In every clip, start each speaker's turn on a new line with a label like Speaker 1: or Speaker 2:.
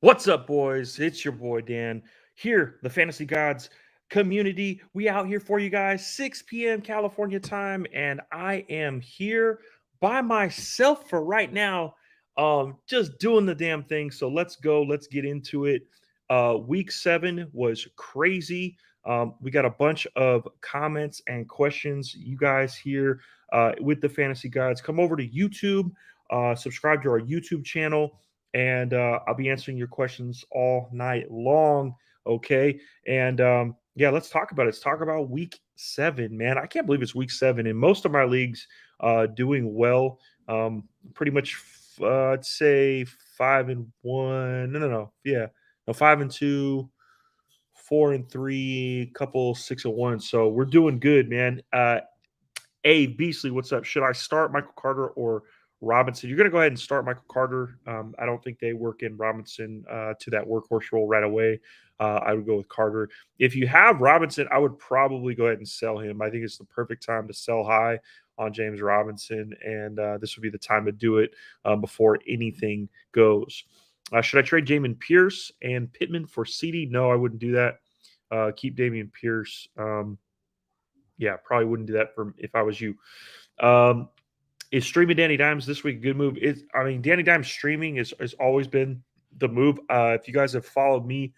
Speaker 1: What's up, boys? It's your boy Dan here, the Fantasy Gods community. We out here for you guys, 6 p.m. California time, and I am here by myself for right now, just doing the damn thing. So let's go. Let's get into it. Week 7 was crazy. We got a bunch of comments and questions. You guys here with the Fantasy Gods, come over to YouTube, subscribe to our YouTube channel and I'll be answering your questions all night long. Okay, and yeah, let's talk about it. Let's talk about Week 7, man. I can't believe it's Week 7 in most of my leagues, doing well. Pretty much, I'd say 5-1. No, yeah, no 5-2. 4-3, couple 6-1. So we're doing good, man. Hey, Beasley, what's up? Should I start Michael Carter or Robinson? You're going to go ahead and start Michael Carter. I don't think they work in Robinson to that workhorse role right away. I would go with Carter. If you have Robinson, I would probably go ahead and sell him. I think it's the perfect time to sell high on James Robinson, and this would be the time to do it before anything goes. Should I trade Jamin Pierce and Pittman for CD? No, I wouldn't do that. Keep Damian Pierce. Yeah, probably wouldn't do that for if I was you. Um, is streaming Danny Dimes this week a good move? Danny Dimes streaming has always been the move. If you guys have followed me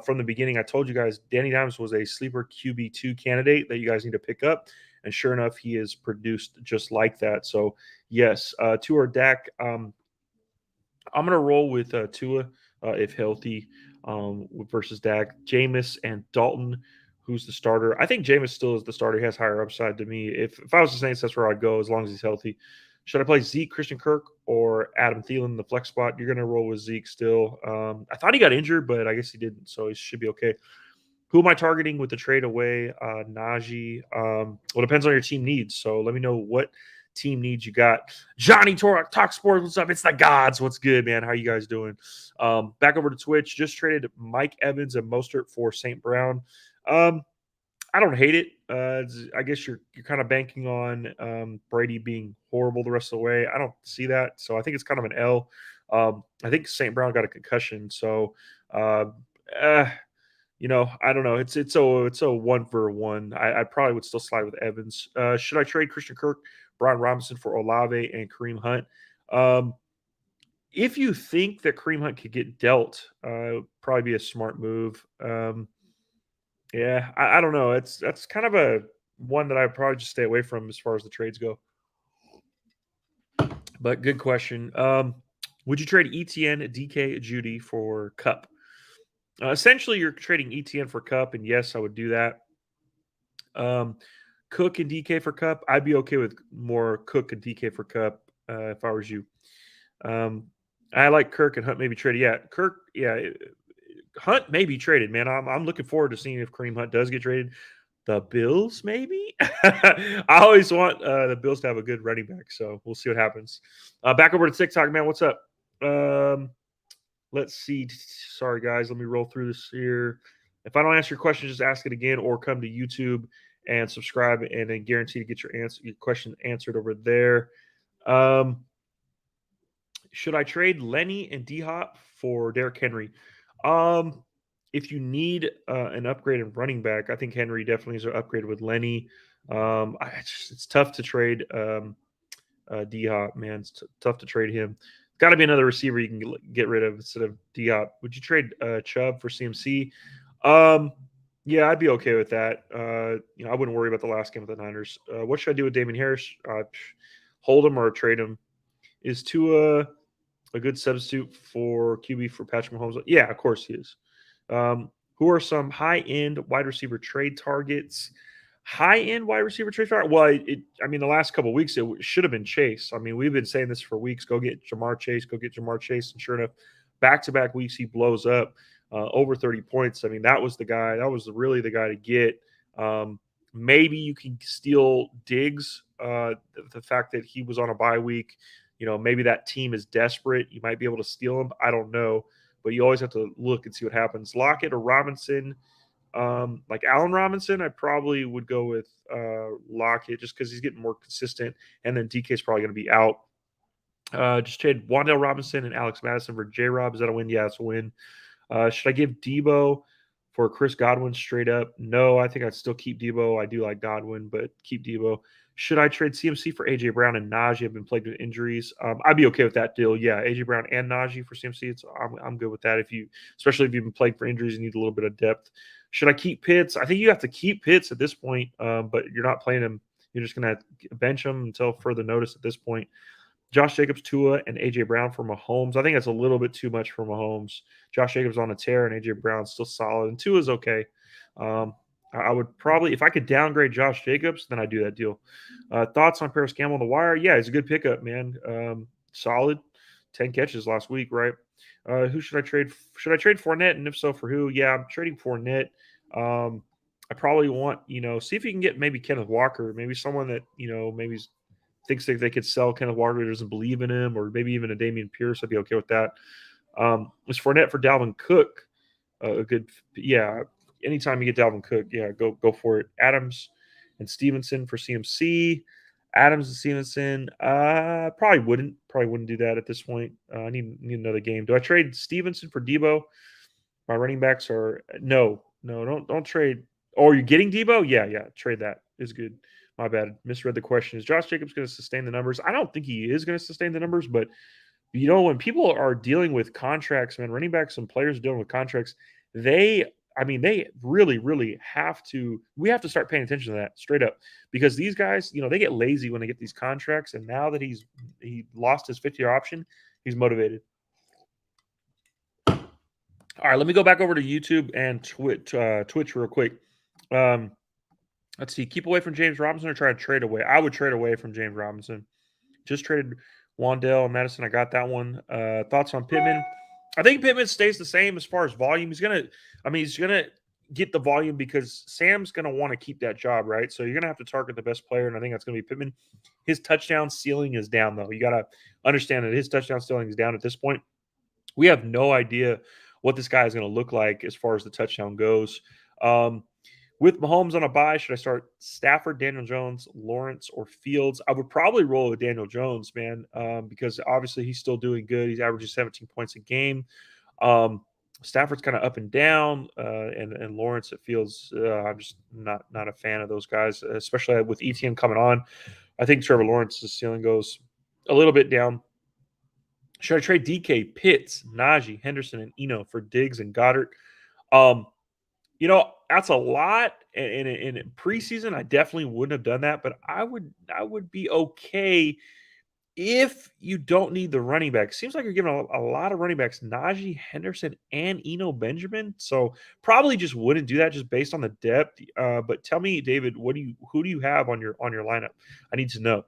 Speaker 1: from the beginning, I told you guys Danny Dimes was a sleeper QB2 candidate that you guys need to pick up. And sure enough, he is produced just like that. So, yes, Tua or Dak, I'm going to roll with Tua if healthy versus Dak. Jameis and Dalton, who's the starter. I think Jameis still is the starter. He has higher upside to me. If I was the Saints, that's where I'd go as long as he's healthy. Should I play Zeke, Christian Kirk, or Adam Thielen in the flex spot? You're going to roll with Zeke still. I thought he got injured, but I guess he didn't, so he should be okay. Who am I targeting with the trade away? Najee. Well, it depends on your team needs. So let me know what team needs you got. Johnny Torok, Talk Sports, what's up? It's the gods. What's good, man? How you guys doing? Back over to Twitch. Just traded Mike Evans and Mostert for St. Brown. I don't hate it. I guess you're kind of banking on Brady being horrible the rest of the way. I don't see that, so I think it's kind of an L. I think St. Brown got a concussion, so uh, uh, I don't know. It's a 1 for 1. I probably would still slide with Evans. Should I trade Christian Kirk, Brian Robinson for Olave and Kareem Hunt? If you think that Kareem Hunt could get dealt, probably be a smart move. Yeah, I don't know. That's kind of a one that I'd probably just stay away from as far as the trades go. But good question. Would you trade ETN, DK, Judy for Cup? Essentially, you're trading ETN for Cup, and yes, I would do that. Cook and DK for Cup, I'd be okay with more Cook and DK for Cup if I was you. I like Kirk and Hunt maybe traded. Yeah, Kirk. Yeah, Hunt may be traded. Man, I'm looking forward to seeing if Kareem Hunt does get traded. The Bills, maybe. I always want the Bills to have a good running back, so we'll see what happens. Back over to TikTok, man. What's up? Let's see. Sorry, guys. Let me roll through this here. If I don't answer your question, just ask it again or come to YouTube and subscribe and then guarantee to get your question answered over there. Should I trade Lenny and D-Hop for Derrick Henry? If you need an upgrade in running back, I think Henry definitely is an upgrade with Lenny. It's tough to trade D-Hop, man. It's tough to trade him. Got to be another receiver you can get rid of instead of D-Hop. Would you trade Chubb for CMC? Yeah, I'd be okay with that. I wouldn't worry about the last game with the Niners. What should I do with Damien Harris? Hold him or trade him? Is Tua a good substitute for QB for Patrick Mahomes? Yeah, of course he is. Who are some high-end wide receiver trade targets? High-end wide receiver trade target? Well, the last couple of weeks it should have been Chase. We've been saying this for weeks. Go get Jamar Chase. And sure enough, back-to-back weeks he blows up over 30 points. That was the guy. That was really the guy to get. Maybe you can steal Diggs. The fact that he was on a bye week, maybe that team is desperate. You might be able to steal him. I don't know. But you always have to look and see what happens. Lockett or Robinson, like Allen Robinson, I probably would go with Lockett just because he's getting more consistent. And then DK is probably going to be out. Just traded Wandale Robinson and Alex Madison for J Rob. Is that a win? Yeah, it's a win. Should I give Debo for Chris Godwin straight up? No, I think I'd still keep Debo. I do like Godwin, but keep Debo. Should I trade CMC for AJ Brown and Najee? Have been plagued with injuries. I'd be okay with that deal. Yeah, AJ Brown and Najee for CMC. I'm good with that. Especially if you've been plagued for injuries, you need a little bit of depth. Should I keep Pitts? I think you have to keep Pitts at this point, but you're not playing him. You're just gonna bench him until further notice at this point. Josh Jacobs, Tua, and AJ Brown for Mahomes. I think that's a little bit too much for Mahomes. Josh Jacobs on a tear, and AJ Brown's still solid, and Tua is okay. I would probably, if I could downgrade Josh Jacobs, then I'd do that deal. Thoughts on Paris Campbell on the wire? Yeah, he's a good pickup, man. Solid, 10 catches last week, right? Who should I trade? Should I trade Fournette, and if so, for who? Yeah, I'm trading Fournette. I probably want, see if you can get maybe Kenneth Walker, maybe someone that maybe thinks that they could sell Kenneth Walker, doesn't believe in him, or maybe even a Damian Pierce. I'd be okay with that. Is Fournette for Dalvin Cook a good? Yeah, anytime you get Dalvin Cook, yeah, go for it. Adams and Stevenson for CMC. Adams and Stevenson, probably wouldn't do that at this point. I need another game. Do I trade Stevenson for Debo? My running backs are no, don't trade. Oh, you're getting Debo? Yeah, trade that. Is good. My bad. Misread the question. Is Josh Jacobs going to sustain the numbers? I don't think he is going to sustain the numbers, but when people are dealing with contracts, man, running backs and players dealing with contracts, they really, really we have to start paying attention to that straight up, because these guys, they get lazy when they get these contracts. And now that he lost his 50-year option, he's motivated. All right, let me go back over to YouTube and Twitch real quick. Let's see. Keep away from James Robinson or try to trade away? I would trade away from James Robinson. Just traded Wandale Madison. I got that one. Thoughts on Pittman? I think Pittman stays the same as far as volume. He's gonna get the volume because Sam's gonna want to keep that job, right? So you're gonna have to target the best player, and I think that's gonna be Pittman. His touchdown ceiling is down, though. You gotta understand that his touchdown ceiling is down at this point. We have no idea what this guy is going to look like as far as the touchdown goes. With Mahomes on a bye, should I start Stafford, Daniel Jones, Lawrence, or Fields? I would probably roll with Daniel Jones, man, because obviously he's still doing good. He's averaging 17 points a game. Stafford's kind of up and down, and Lawrence, it feels I'm just not a fan of those guys, especially with ETN coming on. I think Trevor Lawrence's ceiling goes a little bit down. Should I trade DK, Pitts, Najee, Henderson, and Eno for Diggs and Goddard? That's a lot. And in preseason, I definitely wouldn't have done that, but I would be okay if you don't need the running back. Seems like you're giving a lot of running backs, Najee, Henderson, and Eno Benjamin. So probably just wouldn't do that just based on the depth. But tell me, David, who do you have on your lineup? I need to know.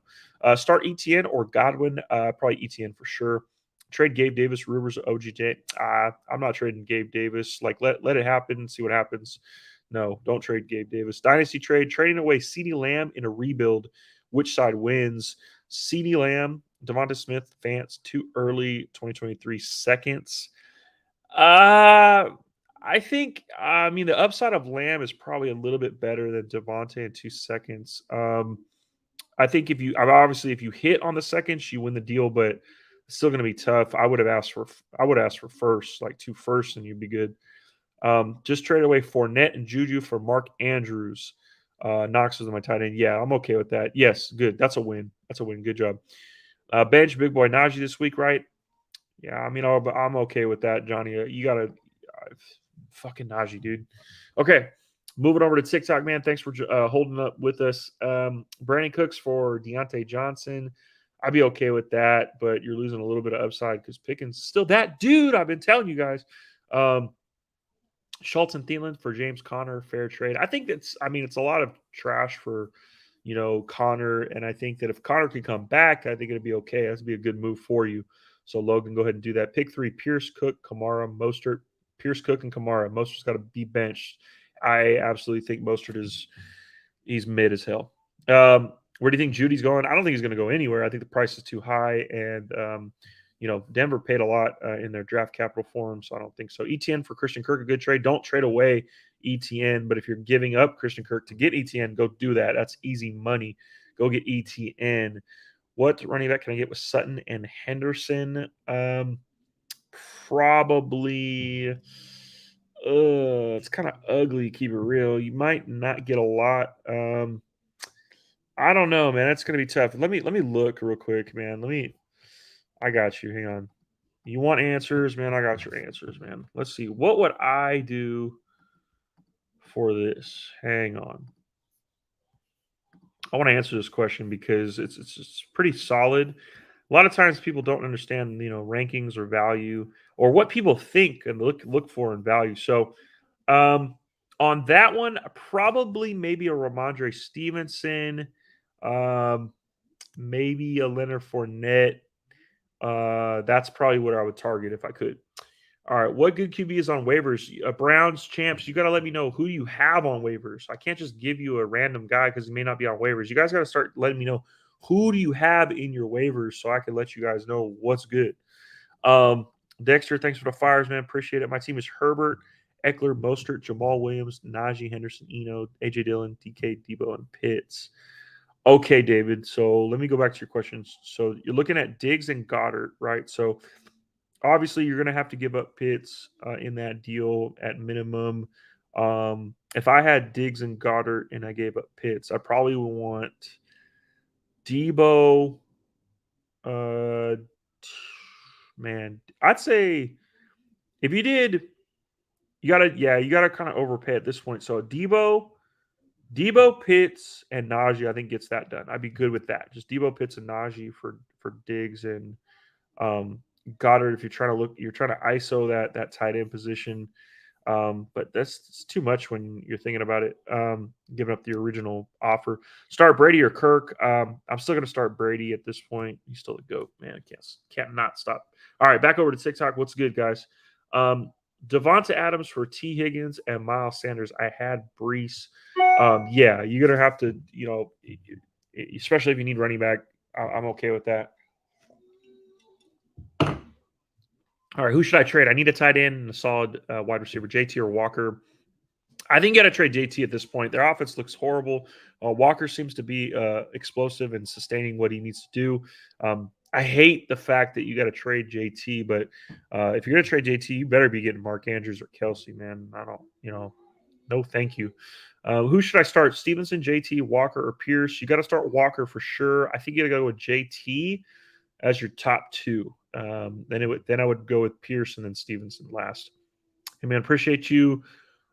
Speaker 1: Start ETN or Godwin? Probably ETN for sure. Trade Gabe Davis, Rivers, OGJ. I'm not trading Gabe Davis. Like let it happen, see what happens. No, don't trade Gabe Davis. Dynasty trade, trading away CeeDee Lamb in a rebuild. Which side wins? CeeDee Lamb, Devonta Smith, Vance, too early, 2023 seconds. I think, the upside of Lamb is probably a little bit better than Devonta in 2 seconds. I think if you hit on the seconds, you win the deal, but it's still going to be tough. I would have asked for first, like 2 firsts, and you'd be good. Just trade away Fournette and Juju for Mark Andrews. Knox is my tight end. Yeah, I'm okay with that. Yes, good. That's a win. Good job. Bench big boy Najee this week, right? Yeah, I'm okay with that, Johnny. You got to fucking Najee, dude. Okay, moving over to TikTok, man. Thanks for holding up with us. Brandon Cooks for Deontay Johnson. I'd be okay with that, but you're losing a little bit of upside because Pickens is still that dude. I've been telling you guys. Schultz and Thielen for James Conner, fair trade. I think it's a lot of trash for, Conner. And I think that if Conner can come back, I think it'd be okay. That'd be a good move for you. So Logan, go ahead and do that. Pick 3, Pierce, Cook, Kamara, Mostert. Pierce, Cook, and Kamara. Mostert's got to be benched. I absolutely think Mostert he's mid as hell. Where do you think Judy's going? I don't think he's going to go anywhere. I think the price is too high. And, Denver paid a lot in their draft capital for him, so I don't think so. ETN for Christian Kirk, a good trade. Don't trade away ETN, but if you're giving up Christian Kirk to get ETN, go do that. That's easy money. Go get ETN. What running back can I get with Sutton and Henderson? Probably. It's kind of ugly. Keep it real. You might not get a lot. I don't know, man. That's gonna be tough. Let me look real quick, man. I got you. Hang on. You want answers, man? I got your answers, man. Let's see. What would I do for this? Hang on. I want to answer this question because it's pretty solid. A lot of times people don't understand, rankings or value or what people think and look for in value. So, um, on that one, probably maybe a Ramondre Stevenson, um, maybe a Leonard Fournette. That's probably what I would target if I could. All right, what good QB is on waivers? Browns champs. You got to let me know who you have on waivers. I can't just give you a random guy because he may not be on waivers. You guys got to start letting me know who do you have in your waivers so I can let you guys know what's good. Um, Dexter, thanks for the fires, man. Appreciate it. My team is Herbert, Eckler, Mostert, Jamal Williams, Najee Henderson, Eno, AJ Dillon, DK, Debo, and Pitts. Okay, David. So let me go back to your questions. So you're looking at Diggs and Goddard, right? So obviously you're going to have to give up Pitts in that deal at minimum. If I had Diggs and Goddard and I gave up Pitts, I probably would want Debo. Uh, man, I'd say if you did, you gotta kind of overpay at this point. So Debo, Pitts, and Najee, I think gets that done. I'd be good with that. Just Debo, Pitts, and Najee for Diggs and um, Goddard. If you're trying to ISO that tight end position. But that's too much when you're thinking about it. Giving up the original offer. Start Brady or Kirk. I'm still going to start Brady at this point. He's still a goat, man. I can't not stop. All right, back over to TikTok. What's good, guys? Devonta Adams for T. Higgins and Miles Sanders. I had Brees. Yeah, you're gonna have to, especially if you need running back. I'm okay with that. All right, who should I trade? I need a tight end and a solid wide receiver, JT or Walker. I think you got to trade JT at this point. Their offense looks horrible. Walker seems to be explosive and sustaining what he needs to do. I hate the fact that you got to trade JT, but if you're going to trade JT, you better be getting Mark Andrews or Kelsey, man. I don't, no thank you. Who should I start? Stevenson, JT, Walker, or Pierce? You got to start Walker for sure. I think you got to go with JT as your top two. Then I would go with Pierce and then Stevenson last. Hey man, appreciate you.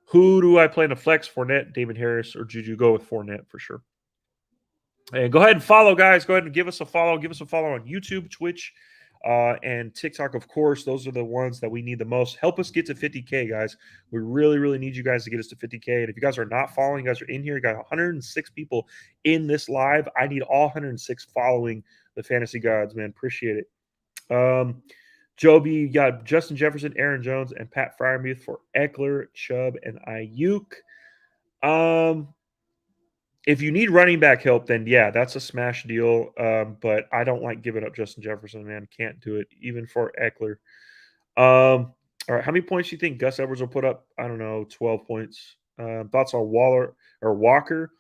Speaker 1: Who do I play in the flex? Fournette, David Harris, or Juju? Go with Fournette for sure. And go ahead and follow, guys. Go ahead and give us a follow. Give us a follow on YouTube, Twitch, and TikTok, of course. Those are the ones that we need the most. Help us get to 50K, guys. We really, really need you guys to get us to 50K. And if you guys are not following, you guys are in here. You got 106 people in this live. I need all 106 following the Fantasy Gods, man. Appreciate it. Joby, you got Justin Jefferson, Aaron Jones, and Pat Fryermuth for Eckler, Chubb, and Ayuk. If you need running back help, then yeah, that's a smash deal. But I don't like giving up Justin Jefferson, man. Can't do it, even for Eckler. All right, how many points do you think Gus Edwards will put up? I don't know, 12 points. Thoughts on Waller or Walker?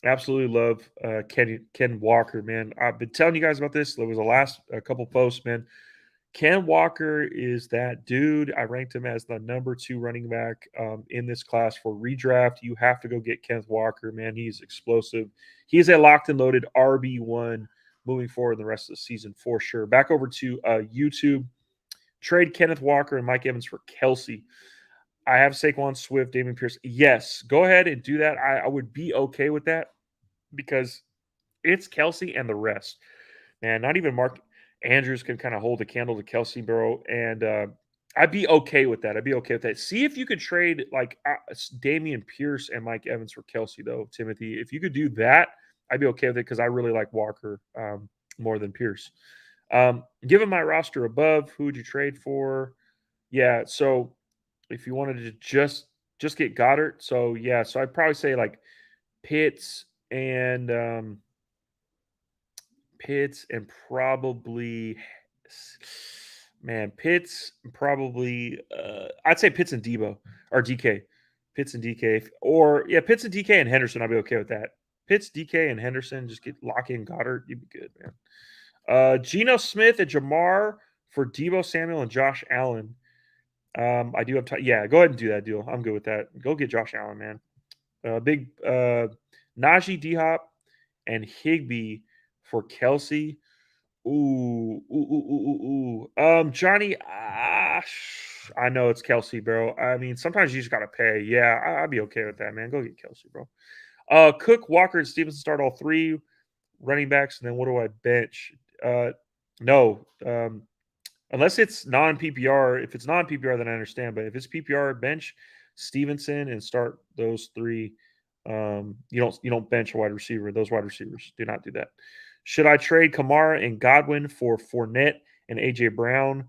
Speaker 1: Absolutely love Ken Walker, man. I've been telling you guys about this. There was the last couple posts, man. Ken Walker is that dude. I ranked him as the number 2 running back in this class for redraft. You have to go get Kenneth Walker, man. He's explosive. He's a locked and loaded RB1 moving forward in the rest of the season for sure. Back over to YouTube. Trade Kenneth Walker and Mike Evans for Kelsey. I have Saquon Swift, David Pierce. Yes, go ahead and do that. I would be okay with that because it's Kelsey and the rest. Man, not even Mark Andrews can kind of hold a candle to Kelsey, bro. And I'd be okay with that. I'd be okay with that. See if you could trade like Damian Pierce and Mike Evans for Kelsey, though, Timothy. If you could do that, I'd be okay with it because I really like Walker more than Pierce. Given my roster above, who would you trade for? Yeah, so if you wanted to just get Goddard, so yeah, so I'd probably say like Pitts and probably Pitts probably I'd say Pitts and Debo or DK. Pitts and DK or yeah, Pitts and DK and Henderson, I'd be okay with that. Pitts, DK, and Henderson. Just lock in Goddard. You'd be good, man. Geno Smith and Jamar for Debo Samuel and Josh Allen. I do have time. Yeah, go ahead and do that deal. I'm good with that. Go get Josh Allen, man. Big Najee D Hop and Higby for Kelsey. Ooh. Johnny, I know it's Kelsey, bro. I mean, sometimes you just gotta pay. Yeah, I'd be okay with that, man. Go get Kelsey, bro. Cook, Walker, and Stevenson start all three running backs, and then what do I bench? No, unless it's non PPR. If it's non PPR, then I understand. But if it's PPR, bench Stevenson and start those three. You don't bench a wide receiver. Those wide receivers do not do that. Should I trade Kamara and Godwin for Fournette and AJ Brown?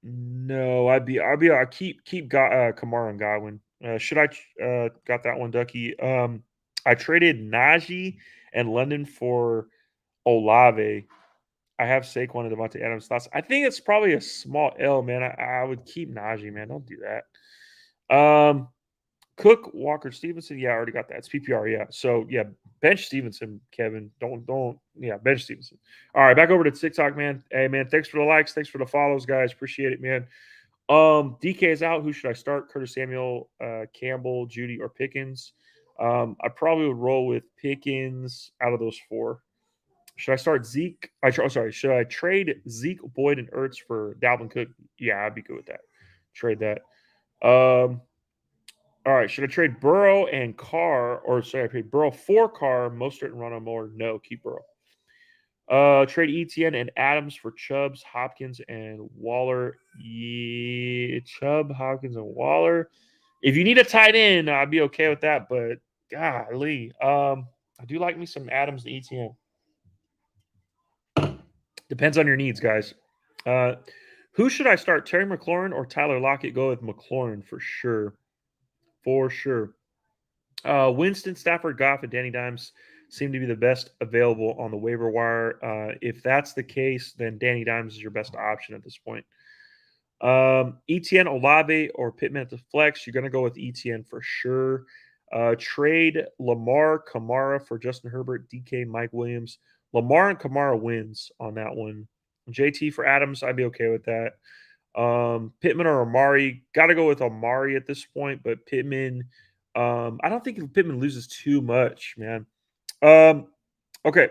Speaker 1: No, I keep Kamara and Godwin. Should I got that one, Ducky? I traded Najee and London for Olave. I have Saquon and Devontae Adams thoughts. I think it's probably a small L, man. I would keep Najee, man. Don't do that. Cook, Walker, Stevenson. Yeah, I already got that. It's PPR. Yeah. So yeah, bench Stevenson, Kevin. Don't. Yeah, bench Stevenson. All right, back over to TikTok, man. Hey, man, thanks for the likes. Thanks for the follows, guys. Appreciate it, man. DK is out. Who should I start? Curtis Samuel, Campbell, Judy, or Pickens? I probably would roll with Pickens out of those four. Should I start Zeke? Should I trade Zeke, Boyd, and Ertz for Dalvin Cook? Yeah, I'd be good with that. Trade that. All right. Should I trade Burrow and Carr, or should I trade Burrow for Carr, Mostert, and Ronald Moore? No, keep Burrow. Trade ETN and Adams for Chubbs, Hopkins, and Waller. Yeah, Chubb, Hopkins, and Waller. If you need a tight end, I'd be okay with that. But golly, I do like me some Adams and ETN. Depends on your needs, guys. Who should I start? Terry McLaurin or Tyler Lockett? Go with McLaurin for sure. For sure. Winston, Stafford, Goff, and Danny Dimes seem to be the best available on the waiver wire. If that's the case, then Danny Dimes is your best option at this point. ETN, Olave, or Pittman at the flex. You're going to go with ETN for sure. Trade Lamar, Kamara for Justin Herbert, DK, Mike Williams. Lamar and Kamara wins on that one. JT for Adams, I'd be okay with that. Pittman or Amari, got to go with Amari at this point, but Pittman, I don't think Pittman loses too much, man. Okay,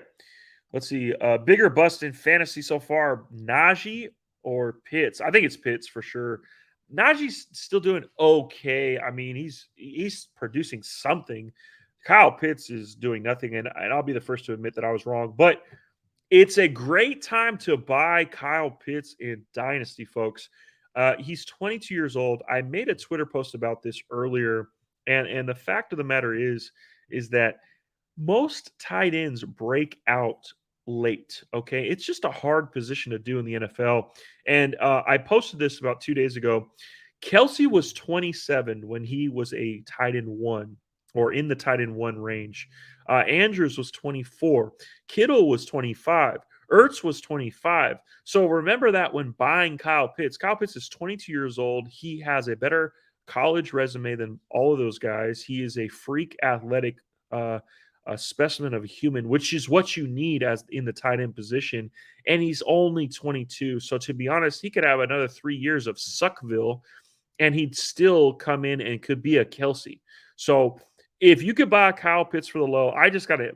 Speaker 1: let's see. Bigger bust in fantasy so far, Najee or Pitts? I think it's Pitts for sure. Najee's still doing okay. I mean, he's producing something. Kyle Pitts is doing nothing, and I'll be the first to admit that I was wrong. But it's a great time to buy Kyle Pitts in Dynasty, folks. He's 22 years old. I made a Twitter post about this earlier, and the fact of the matter is that most tight ends break out late. Okay, it's just a hard position to do in the NFL. And I posted this about 2 days ago. Kelsey was 27 when he was a tight end one, or in the tight end one range. Andrews was 24. Kittle was 25. Ertz was 25. So remember that when buying Kyle Pitts is 22 years old. He has a better college resume than all of those guys. He is a freak athletic a specimen of a human, which is what you need as in the tight end position. And he's only 22. So to be honest, he could have another 3 years of Suckville and he'd still come in and could be a Kelsey. So if you could buy Kyle Pitts for the low, I just got an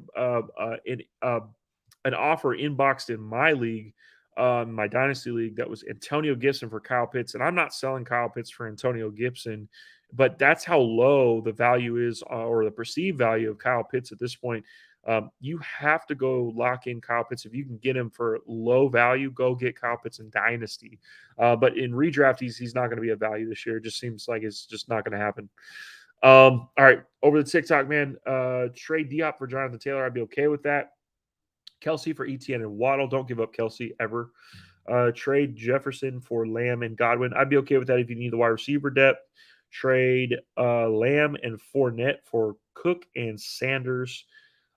Speaker 1: offer inboxed in my league, my dynasty league, that was Antonio Gibson for Kyle Pitts. And I'm not selling Kyle Pitts for Antonio Gibson, but that's how low the value is, or the perceived value of Kyle Pitts at this point. You have to go lock in Kyle Pitts. If you can get him for low value, go get Kyle Pitts in Dynasty. But in redraft, he's not going to be a value this year. It just seems like it's just not going to happen. All right, over the TikTok, man. Trade Diop for Jonathan Taylor. I'd be okay with that. Kelsey for ETN and Waddle. Don't give up Kelsey ever. Trade Jefferson for Lamb and Godwin. I'd be okay with that if you need the wide receiver depth. Trade Lamb and Fournette for Cook and Sanders.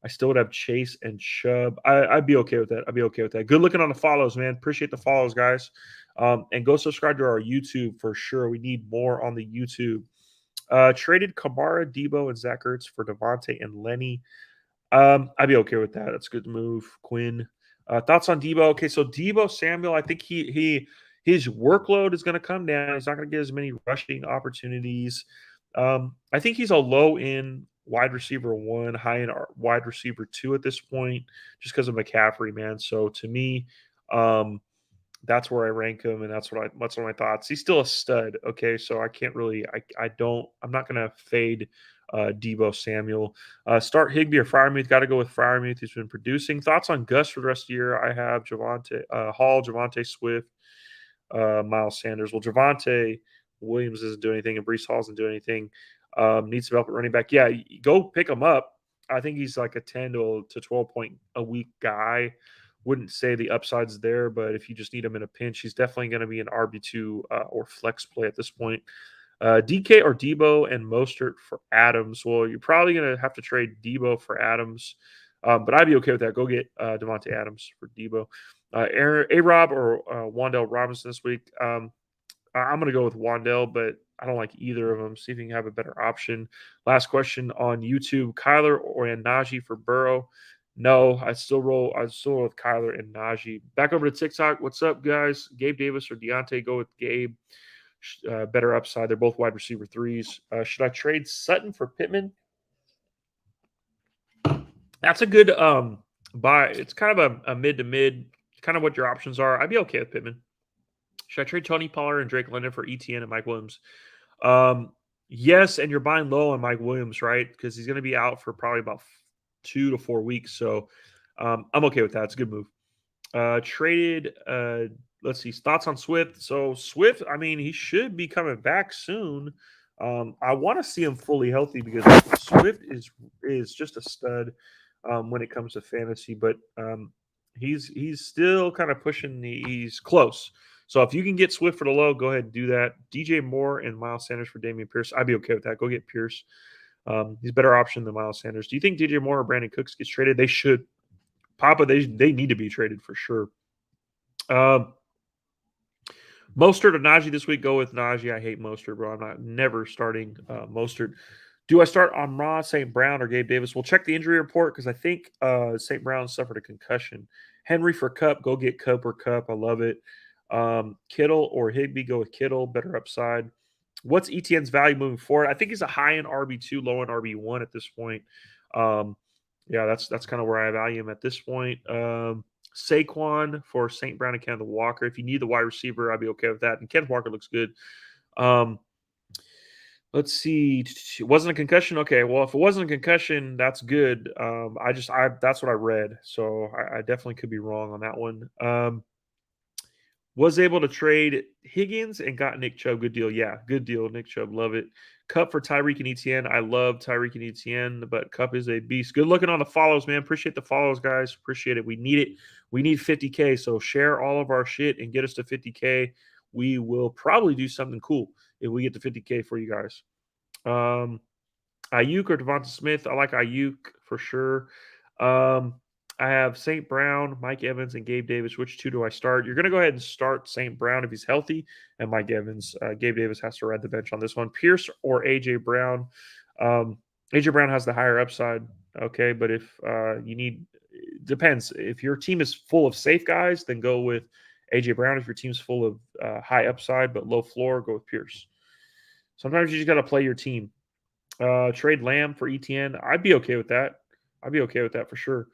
Speaker 1: I still would have Chase and Chubb. I'd be okay with that. I'd be okay with that. Good looking on the follows, man. Appreciate the follows, guys. And go subscribe to our YouTube for sure. We need more on the YouTube. Traded Kamara, Debo, and Zach Ertz for Devontae and Lenny. I'd be okay with that. That's a good move. Quinn. Thoughts on Debo? Okay, so Debo Samuel, I think his workload is going to come down. He's not going to get as many rushing opportunities. I think he's a low end wide receiver one, high end wide receiver two at this point, just because of McCaffrey, man. So to me, um, that's where I rank him, and that's one of my thoughts. He's still a stud, okay. So I can't really, I'm not gonna fade Debo Samuel. Start Higby or Fryermuth. Got to go with Fryermuth. He's been producing. Thoughts on Gus for the rest of the year? I have Javante Hall, Javante Swift, Miles Sanders. Well, Javante Williams isn't doing anything, and Brees Hall isn't doing anything. Needs development running back. Yeah, go pick him up. I think he's like a 10 to 12 point a week guy. Wouldn't say the upside's there, but if you just need him in a pinch, he's definitely going to be an RB2 or flex play at this point. DK or Debo and Mostert for Adams. Well, you're probably going to have to trade Debo for Adams, but I'd be okay with that. Go get Devontae Adams for Debo. A-Rob or Wandell Robinson this week. I'm going to go with Wandell, but I don't like either of them. See if you can have a better option. Last question on YouTube: Kyler or Najee for Burrow? No, I still roll with Kyler and Najee. Back over to TikTok. What's up, guys? Gabe Davis or Deontay? Go with Gabe. Better upside. They're both wide receiver threes. Should I trade Sutton for Pittman? That's a good buy. It's kind of a mid to mid, kind of what your options are. I'd be okay with Pittman. Should I trade Tony Pollard and Drake London for ETN and Mike Williams? Yes, and you're buying low on Mike Williams, right? Because he's going to be out for probably about 2 to 4 weeks. So I'm okay with that. It's a good move. Traded, let's see, thoughts on Swift. So Swift, I mean, he should be coming back soon. I want to see him fully healthy because Swift is just a stud when it comes to fantasy, but he's still kind of pushing he's close. So if you can get Swift for the low, go ahead and do that. DJ Moore and Miles Sanders for Damian Pierce. I'd be okay with that. Go get Pierce. He's a better option than Miles Sanders. Do you think DJ Moore or Brandon Cooks gets traded? They should. Papa, they need to be traded for sure. Mostert or Najee this week? Go with Najee. I hate Mostert, bro. I'm never starting Mostert. Do I start on Ra, St. Brown, or Gabe Davis? We'll check the injury report because I think St. Brown suffered a concussion. Henry for Cup. Go get Cup or Cup. I love it. Kittle or Higby? Go with Kittle. Better upside. What's ETN's value moving forward? I think he's a high end RB2, low end RB1 at this point. Yeah, that's kind of where I value him at this point. Saquon for St. Brown and Kenneth Walker. If you need the wide receiver, I'd be okay with that. And Kenneth Walker looks good. Let's see. It wasn't a concussion. Okay, well, if it wasn't a concussion, that's good. That's what I read, so I definitely could be wrong on that one. Was able to trade Higgins and got Nick Chubb. Good deal. Yeah, good deal. Nick Chubb. Love it. Cup for Tyreek and ETN. I love Tyreek and ETN, but Cup is a beast. Good looking on the follows, man. Appreciate the follows, guys. Appreciate it. We need it. We need 50K. So share all of our shit and get us to 50K. We will probably do something cool if we get to 50K for you guys. Ayuk or Devonta Smith. I like Ayuk for sure. I have St. Brown, Mike Evans, and Gabe Davis. Which two do I start? You're going to go ahead and start St. Brown if he's healthy, and Mike Evans. Gabe Davis has to ride the bench on this one. Pierce or A.J. Brown. A.J. Brown has the higher upside, okay? But if you need – depends. If your team is full of safe guys, then go with A.J. Brown. If your team's full of high upside but low floor, go with Pierce. Sometimes you just got to play your team. Trade Lamb for ETN. I'd be okay with that. I'd be okay with that for sure.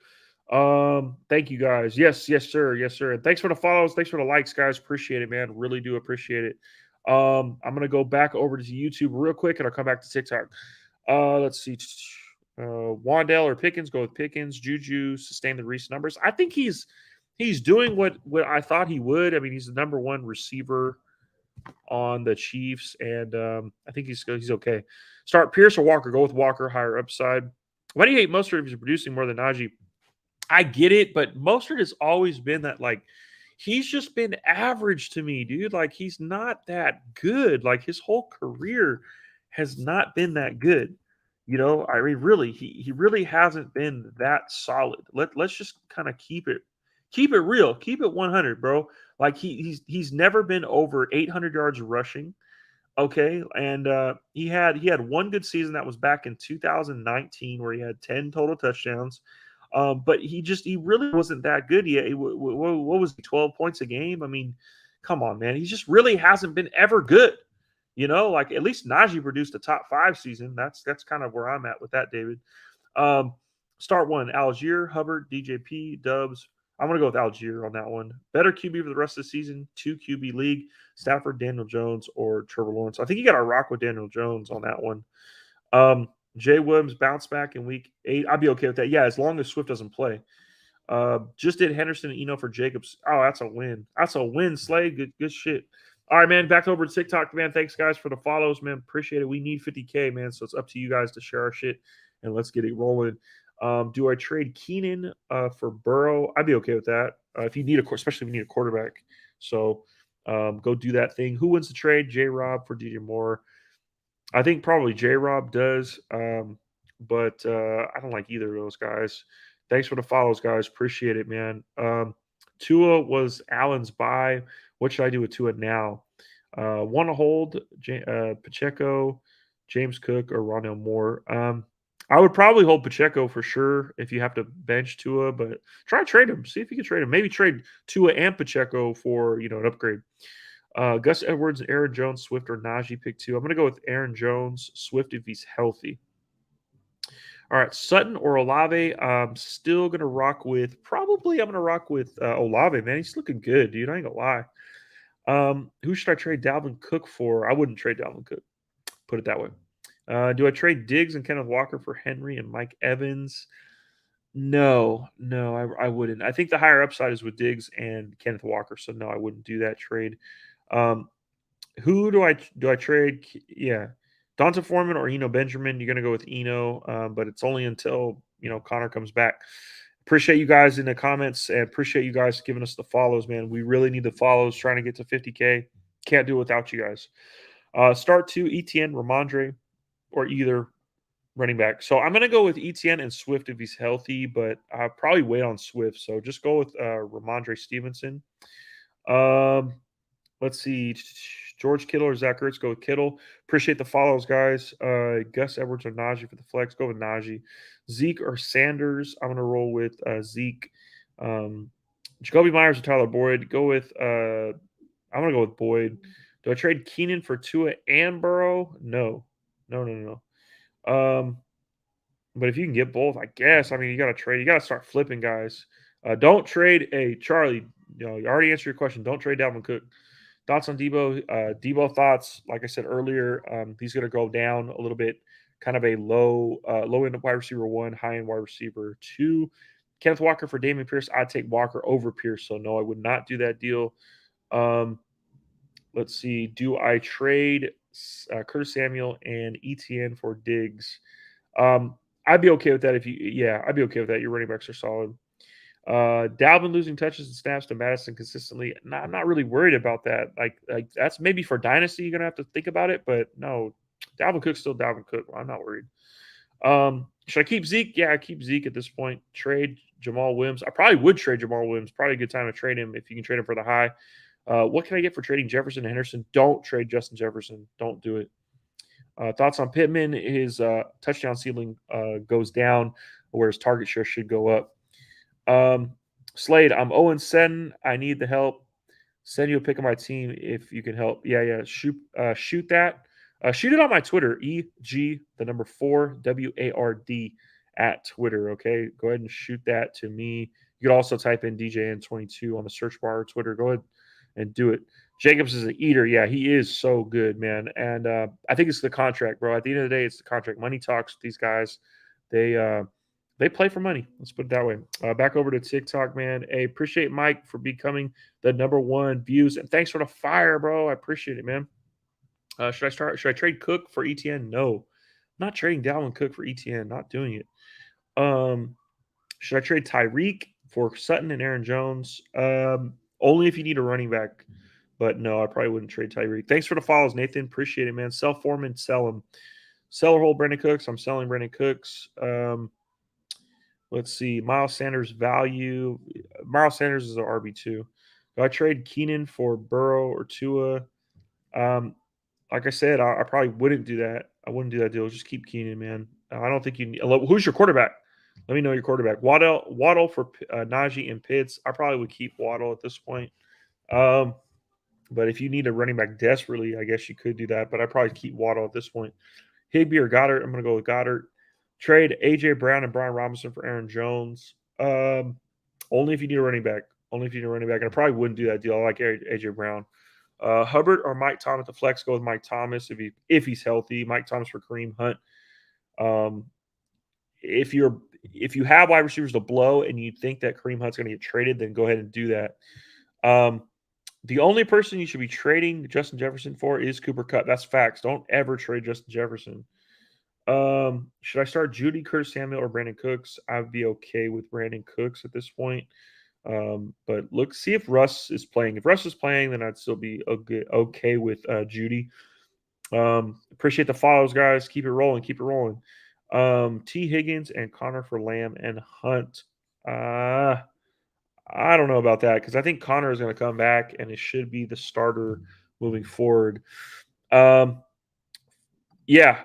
Speaker 1: Thank you guys. Yes, sir. Yes, sir. And thanks for the follows. Thanks for the likes, guys. Appreciate it, man. Really do appreciate it. I'm gonna go back over to YouTube real quick and I'll come back to TikTok. Let's see. Wandell or Pickens, go with Pickens. Juju sustain the recent numbers. I think he's doing what I thought he would. I mean, he's the number one receiver on the Chiefs, and I think he's okay. Start Pierce or Walker. Go with Walker, higher upside. Why do you hate Mostert if he's producing more than Najee? I get it, but Mostert has always been that, like, he's just been average to me, dude. Like, he's not that good. Like, his whole career has not been that good. You know, I mean, really, he really hasn't been that solid. Let's just kind of keep it real, keep it 100, bro. Like he's never been over 800 yards rushing. Okay, and he had one good season that was back in 2019 where he had 10 total touchdowns. But he really wasn't that good yet. What was he, 12 points a game? I mean, come on, man. He just really hasn't been ever good. Like at least Najee produced a top 5 season. That's kind of where I'm at with that, David. Um, Start one: Algier, Hubbard, DJP, Dubs. I'm gonna go with Algier on that one. Better QB for the rest of the season. 2 QB league: Stafford, Daniel Jones, or Trevor Lawrence. I think you got to rock with Daniel Jones on that one. Jay Williams bounce back in week 8. I'd be okay with that. Yeah, as long as Swift doesn't play. Just did Henderson and Eno for Jacobs. Oh, that's a win. That's a win, Slay. Good shit. All right, man. Back over to TikTok, man. Thanks, guys, for the follows, man. Appreciate it. We need 50K, man. So it's up to you guys to share our shit and let's get it rolling. Do I trade Keenan for Burrow? I'd be okay with that. If you need especially if you need a quarterback. So go do that thing. Who wins the trade? J Rob for DJ Moore. I think probably J Rob does. But I don't like either of those guys. Thanks for the follows, guys. Appreciate it, man. Tua was Allen's buy. What should I do with Tua now? Want to hold Pacheco, James Cook, or Rondell Moore? I would probably hold Pacheco for sure if you have to bench Tua, but try to trade him. See if you can trade him. Maybe trade Tua and Pacheco for an upgrade. Gus Edwards, Aaron Jones, Swift, or Najee pick 2. I'm going to go with Aaron Jones, Swift if he's healthy. All right, Sutton or Olave. I'm still gonna rock with. Probably, I'm gonna rock with Olave. Man, he's looking good, dude. I ain't gonna lie. Who should I trade Dalvin Cook for? I wouldn't trade Dalvin Cook. Put it that way. Do I trade Diggs and Kenneth Walker for Henry and Mike Evans? No, no, I wouldn't. I think the higher upside is with Diggs and Kenneth Walker. So no, I wouldn't do that trade. Um, who do I trade? Yeah, Donta Foreman or Eno Benjamin? You're gonna go with Eno, but it's only until Connor comes back. Appreciate you guys in the comments and appreciate you guys giving us the follows, man. We really need the follows. Trying to get to 50K. Can't do it without you guys. Start 2: ETN, Ramondre, or either running back. So I'm gonna go with ETN and Swift if he's healthy, but I'll probably wait on Swift. So just go with Ramondre Stevenson. Um, Let's see. George Kittle or Zach Ertz. Go with Kittle. Appreciate the follows, guys. Gus Edwards or Najee for the flex. Go with Najee. Zeke or Sanders. I'm going to roll with Zeke. Jacoby Myers or Tyler Boyd. I'm going to go with Boyd. Do I trade Keenan for Tua and Burrow? No. No. But if you can get both, I guess. I mean, you got to trade. You got to start flipping, guys. Don't trade a Charlie. You already answered your question. Don't trade Dalvin Cook. Thoughts on Debo? Debo thoughts, like I said earlier, he's going to go down a little bit, kind of a low end wide receiver 1, high end wide receiver 2. Kenneth Walker for Damian Pierce. I'd take Walker over Pierce, so no, I would not do that deal. Let's see. Do I trade Curtis Samuel and ETN for Diggs? I'd be okay with that I'd be okay with that. Your running backs are solid. Dalvin losing touches and snaps to Madison consistently. I'm not really worried about that. Like that's maybe for dynasty you're gonna have to think about it, but no, Dalvin Cook's still Dalvin Cook. I'm not worried. Should I keep Zeke? Yeah, I keep Zeke at this point. Trade Jamal Williams. I probably would trade Jamal Williams. Probably a good time to trade him if you can trade him for the high. What can I get for trading Jefferson and Henderson? Don't trade Justin Jefferson. Don't do it. Thoughts on Pittman? His touchdown ceiling goes down, whereas target share should go up. Slade, I'm 0-7. I need the help. Send you a pic of my team if you can help. Yeah. Shoot that. Shoot it on my Twitter, EG, the number 4, WARD at Twitter. Okay. Go ahead and shoot that to me. You could also type in DJN22 on the search bar or Twitter. Go ahead and do it. Jacobs is an eater. Yeah, he is so good, man. And I think it's the contract, bro. At the end of the day, it's the contract. Money talks with these guys. They play for money. Let's put it that way. Back over to TikTok, man. Hey, appreciate Mike for becoming the number 1 views. And thanks for the fire, bro. I appreciate it, man. Should I trade Cook for ETN? No. I'm not trading Dalvin Cook for ETN. Not doing it. Should I trade Tyreek for Sutton and Aaron Jones? Only if you need a running back. But no, I probably wouldn't trade Tyreek. Thanks for the follows, Nathan. Appreciate it, man. Sell Foreman, sell him. Sell or hold Brandon Cooks. I'm selling Brandon Cooks. Let's see. Miles Sanders value. Miles Sanders is an RB2. Do I trade Keenan for Burrow or Tua? like I said, I probably wouldn't do that. I wouldn't do that deal. Just keep Keenan, man. I don't think you need. Who's your quarterback? Let me know your quarterback. Waddle for Najee and Pitts. I probably would keep Waddle at this point. Um, but if you need a running back desperately, I guess you could do that. But I probably keep Waddle at this point. Higbee or Goddard. I'm going to go with Goddard. Trade AJ Brown and Brian Robinson for Aaron Jones. Only if you need a running back. Only if you need a running back. And I probably wouldn't do that deal. I like AJ Brown. Hubbard or Mike Thomas at the flex. Go with Mike Thomas if he's healthy. Mike Thomas for Kareem Hunt. Um, if you have wide receivers to blow and you think that Kareem Hunt's going to get traded, then go ahead and do that. The only person you should be trading Justin Jefferson for is Cooper Kupp. That's facts. Don't ever trade Justin Jefferson. Should I start Judy, Curtis Samuel, or Brandon Cooks? I'd be okay with Brandon Cooks at this point. But see if Russ is playing. If Russ is playing, then I'd still be okay with Judy. Appreciate the follows, guys. Keep it rolling. Keep it rolling. T. Higgins and Connor for Lamb and Hunt. I don't know about that because I think Connor is going to come back and it should be the starter moving forward. Yeah,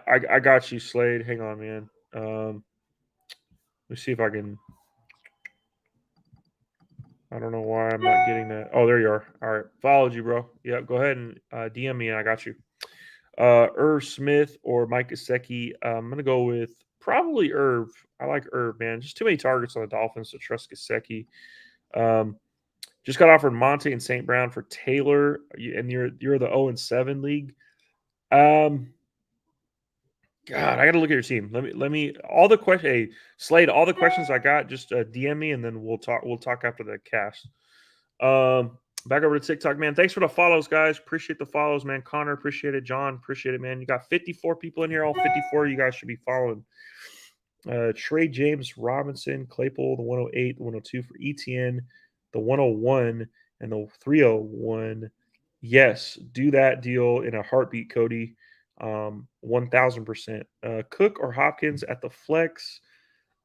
Speaker 1: I got you, Slade. Hang on, man. Let me see if I can. I don't know why I'm not getting that. Oh, there you are. All right, followed you, bro. Yeah, go ahead and DM me, and I got you. Irv Smith or Mike Gesicki. I'm gonna go with probably Irv. I like Irv, man. Just too many targets on the Dolphins to trust Gesicki. Just got offered Monte and St. Brown for Taylor, and you're the 0-7 league. God, I got to look at your team. Let me all the questions. Hey, Slade, all the questions I got, just DM me, and then we'll talk. We'll talk after the cast. Back over to TikTok, man. Thanks for the follows, guys. Appreciate the follows, man. Connor, appreciate it. John, appreciate it, man. You got 54 people in here. All 54 you guys should be following. Trey James Robinson, Claypool, the 108, the 102 for ETN, the 101, and the 301. Yes, do that deal in a heartbeat, Cody. 1000%. Cook or Hopkins at the flex.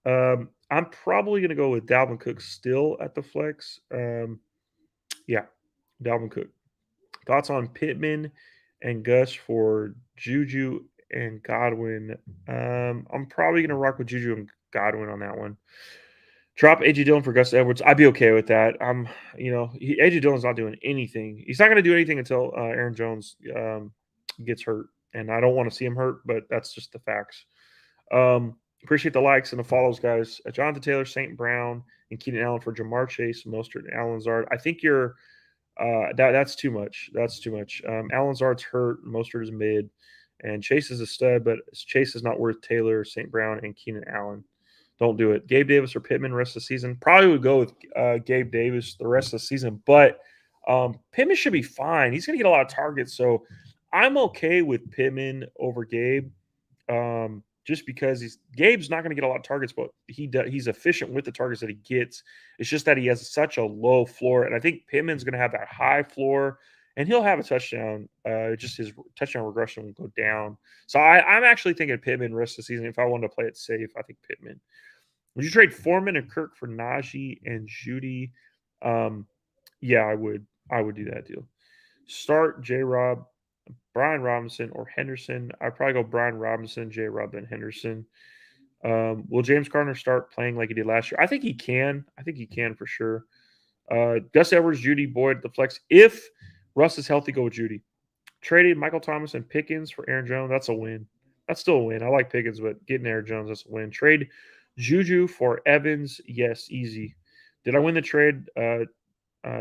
Speaker 1: I'm probably going to go with Dalvin Cook still at the flex. Yeah, Dalvin Cook. Thoughts on Pittman and Gus for Juju and Godwin? I'm probably going to rock with Juju and Godwin on that one. Drop AJ Dillon for Gus Edwards. I'd be okay with that. AJ Dillon's not doing anything. He's not going to do anything until Aaron Jones gets hurt. And I don't want to see him hurt, but that's just the facts. Appreciate the likes and the follows, guys. Jonathan Taylor, St. Brown, and Keenan Allen for Jamar Chase, Mostert, and Alan Lazard. I think you're that's too much. That's too much. Alan Lazard's hurt. Mostert is mid, and Chase is a stud, but Chase is not worth Taylor, St. Brown, and Keenan Allen. Don't do it. Gabe Davis or Pittman rest of the season. Probably would go with Gabe Davis the rest of the season, but Pittman should be fine. He's going to get a lot of targets, so I'm okay with Pittman over Gabe, just because Gabe's not going to get a lot of targets, but he's efficient with the targets that he gets. It's just that he has such a low floor, and I think Pittman's going to have that high floor, and he'll have a touchdown. Just his touchdown regression will go down. So I'm actually thinking Pittman rest of the season. If I wanted to play it safe, I think Pittman. Would you trade Foreman and Kirk for Najee and Judy? Yeah, I would. I would do that deal. Start J-Rob, Brian Robinson, or Henderson. I'd probably go Brian Robinson, J-Rob, and Henderson. Will James Conner start playing like he did last year? I think he can. I think he can for sure. Gus Edwards, Judy, Boyd, the flex. If Russ is healthy, go with Judy. Traded Michael Thomas and Pickens for Aaron Jones. That's a win. That's still a win. I like Pickens, but getting Aaron Jones, that's a win. Trade Juju for Evans. Yes, easy. Did I win the trade?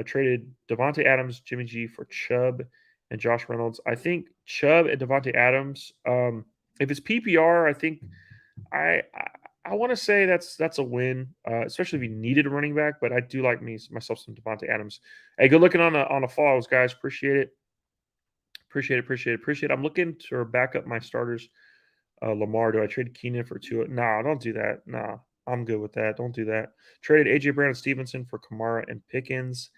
Speaker 1: Traded Devontae Adams, Jimmy G for Chubb and Josh Reynolds. I think Chubb and Devontae Adams. If it's PPR, I think I want to say that's a win, especially if you needed a running back. But I do like myself some Devontae Adams. Hey, good looking on the follows, guys. Appreciate it. Appreciate it. I'm looking to back up my starters. Lamar, do I trade Keenan for Tua? No, don't do that. No, I'm good with that. Don't do that. Traded AJ Brown and Stevenson for Kamara and Pickens.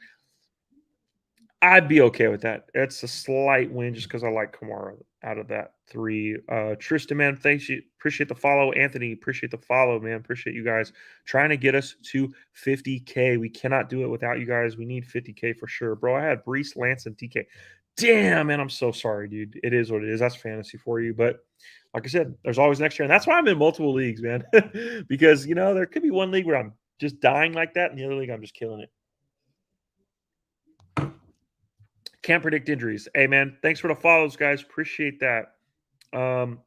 Speaker 1: I'd be okay with that. It's a slight win just because I like Kamara out of that three. Tristan, man, thanks. You appreciate the follow. Anthony, appreciate the follow, man. Appreciate you guys trying to get us to 50K. We cannot do it without you guys. We need 50K for sure, bro. I had Brees, Lance, and TK. Damn, man, I'm so sorry, dude. It is what it is. That's fantasy for you. But like I said, there's always next year. And that's why I'm in multiple leagues, man. Because, there could be one league where I'm just dying like that, and the other league I'm just killing it. Can't predict injuries. Hey, man, thanks for the follows, guys. Appreciate that.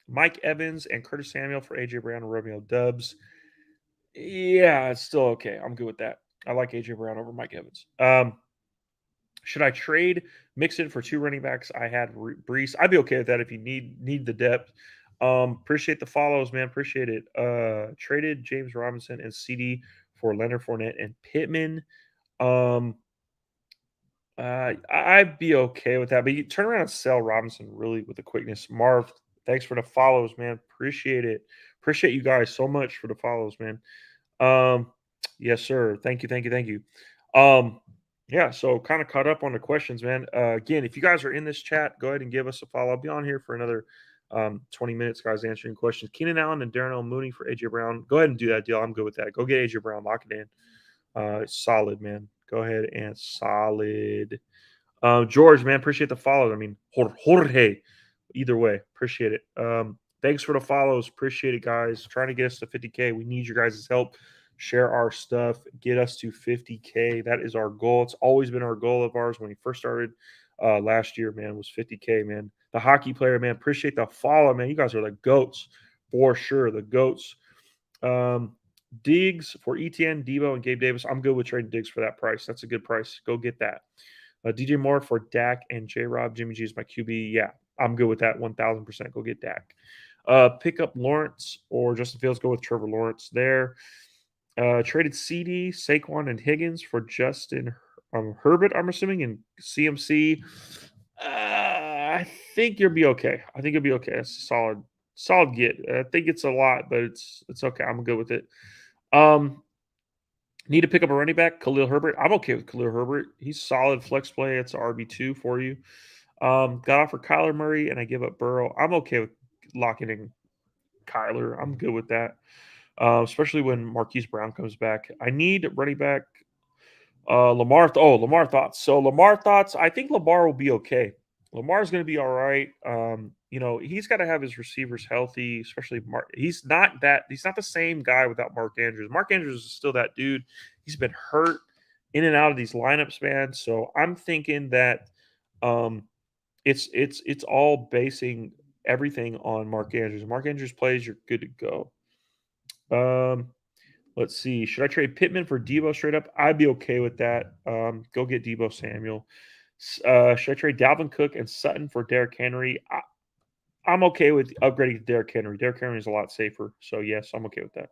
Speaker 1: Mike Evans and Curtis Samuel for AJ Brown and Romeo Dubs. Yeah, it's still okay. I'm good with that. I like AJ Brown over Mike Evans. Should I trade Mixon for two running backs? I had Brees. I'd be okay with that if you need the depth. Appreciate the follows, man. Appreciate it. Traded James Robinson and CD for Leonard Fournette and Pittman. I'd be okay with that, but you turn around and sell Robinson really with the quickness. Marv, thanks for the follows, man. Appreciate it. Appreciate you guys so much for the follows, man. Um, yes, sir. Thank you, thank you, thank you. Um, yeah, so kind of caught up on the questions, man. Again, if you guys are in this chat, go ahead and give us a follow. I'll be on here for another 20 minutes, guys, answering questions. Keenan Allen and Darnell Mooney for AJ Brown. Go ahead and do that deal. I'm good with that. Go get AJ Brown, lock it in. Solid, man. Go ahead and solid. George, man, appreciate the follow. I mean, Jorge. Either way, appreciate it. Thanks for the follows. Appreciate it, guys. Trying to get us to 50K. We need your guys' help. Share our stuff. Get us to 50K. That is our goal. It's always been our goal of ours when we first started last year, man, was 50K, man. The hockey player, man, appreciate the follow, man. You guys are the GOATs for sure. The GOATs. Diggs for ETN, Debo, and Gabe Davis. I'm good with trading Diggs for that price. That's a good price. Go get that. DJ Moore for Dak and J Rob. Jimmy G is my QB. Yeah, I'm good with that 1000%. Go get Dak. Pick up Lawrence or Justin Fields. Go with Trevor Lawrence there. Traded CD, Saquon, and Higgins for Justin Herbert, I'm assuming, and CMC. I think you'll be okay. I think you'll be okay. It's a solid get. I think it's a lot, but it's okay. I'm good with it. Need to pick up a running back, Khalil Herbert. I'm okay with Khalil Herbert. He's solid flex play. It's RB2 for you. Got offered Kyler Murray, and I give up Burrow. I'm okay with locking in Kyler. I'm good with that, especially when Marquise Brown comes back. I need running back. Lamar. Lamar thoughts. So Lamar thoughts. I think Lamar will be okay. Lamar's going to be all right. He's got to have his receivers healthy, especially Mark. He's not the same guy without Mark Andrews. Mark Andrews is still that dude. He's been hurt in and out of these lineups, man. So I'm thinking that it's all basing everything on Mark Andrews. Mark Andrews plays, you're good to go. Let's see. Should I trade Pittman for Debo straight up? I'd be okay with that. Go get Debo Samuel. Should I trade Dalvin Cook and Sutton for Derrick Henry? I'm okay with upgrading to Derrick Henry. Derrick Henry is a lot safer. So, yes, I'm okay with that.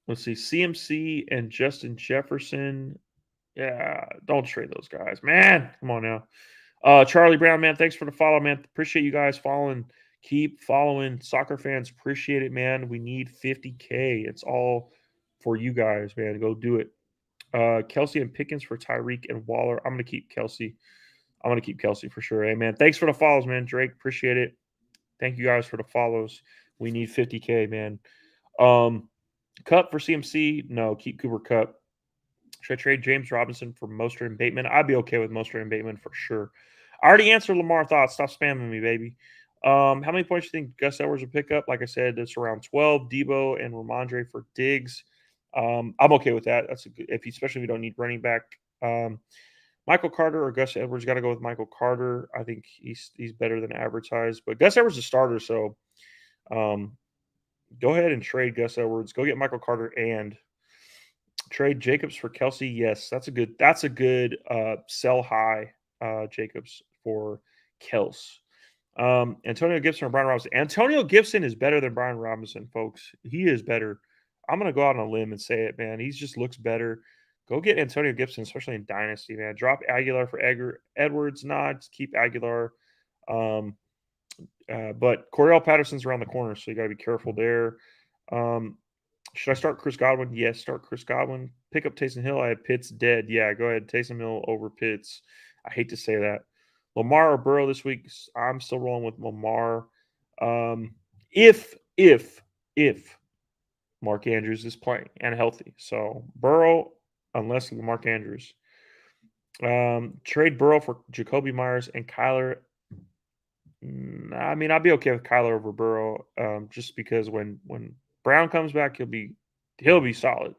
Speaker 1: Let's see. CMC and Justin Jefferson. Yeah, don't trade those guys. Man, come on now. Charlie Brown, man, thanks for the follow, man. Appreciate you guys following. Keep following. Soccer fans, appreciate it, man. We need 50K. It's all for you guys, man. Go do it. Kelsey and Pickens for Tyreek and Waller. I'm going to keep Kelsey. I'm going to keep Kelsey for sure. Hey, man. Thanks for the follows, man. Drake, appreciate it. Thank you guys for the follows. We need 50K, man. Cup for CMC. No, keep Cooper Cup. Should I trade James Robinson for Mostert and Bateman? I'd be okay with Mostert and Bateman for sure. I already answered Lamar thoughts. Stop spamming me, baby. How many points do you think Gus Edwards will pick up? Like I said, it's around 12. Debo and Ramondre for Diggs. I'm okay with that. That's a good, especially if you don't need running back. Michael Carter or Gus Edwards, got to go with Michael Carter. I think he's better than advertised. But Gus Edwards is a starter, so go ahead and trade Gus Edwards. Go get Michael Carter and trade Jacobs for Kelsey. Yes, that's a good sell high Jacobs for Kels. Antonio Gibson or Brian Robinson. Antonio Gibson is better than Brian Robinson, folks. He is better. I'm gonna go out on a limb and say it, man. He just looks better. Go get Antonio Gibson, especially in Dynasty, man. Drop Aguilar for Edwards. Just keep Aguilar. But Cordell Patterson's around the corner, so you got to be careful there. Should I start Chris Godwin? Yes, start Chris Godwin. Pick up Taysom Hill. I had Pitts dead. Yeah, go ahead. Taysom Hill over Pitts. I hate to say that. Lamar or Burrow this week? I'm still rolling with Lamar. If Mark Andrews is playing and healthy. So Burrow, unless Mark Andrews. Trade Burrow for Jacoby Myers and Kyler. I mean, I'll be okay with Kyler over Burrow, just because when Brown comes back, he'll be solid.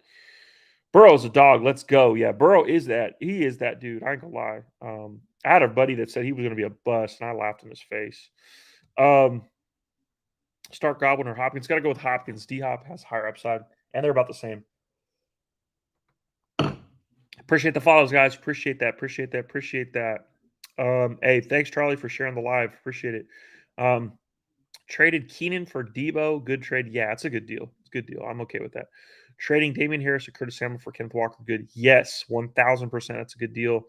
Speaker 1: Burrow's a dog. Let's go. Yeah, Burrow is that. He is that dude. I ain't gonna lie. I had a buddy that said he was gonna be a bust, and I laughed in his face. Um, Start Godwin or Hopkins. Got to go with Hopkins. D Hop has higher upside, and they're about the same. Appreciate the follows, guys. Appreciate that. Appreciate that. Appreciate that. Hey, thanks, Charlie, for sharing the live. Appreciate it. Um, Traded Keenan for Debo. Good trade. Yeah, it's a good deal. It's a good deal. I'm okay with that. Trading Damian Harris or Curtis Samuel for Kenneth Walker. Good. Yes, 1000%. That's a good deal.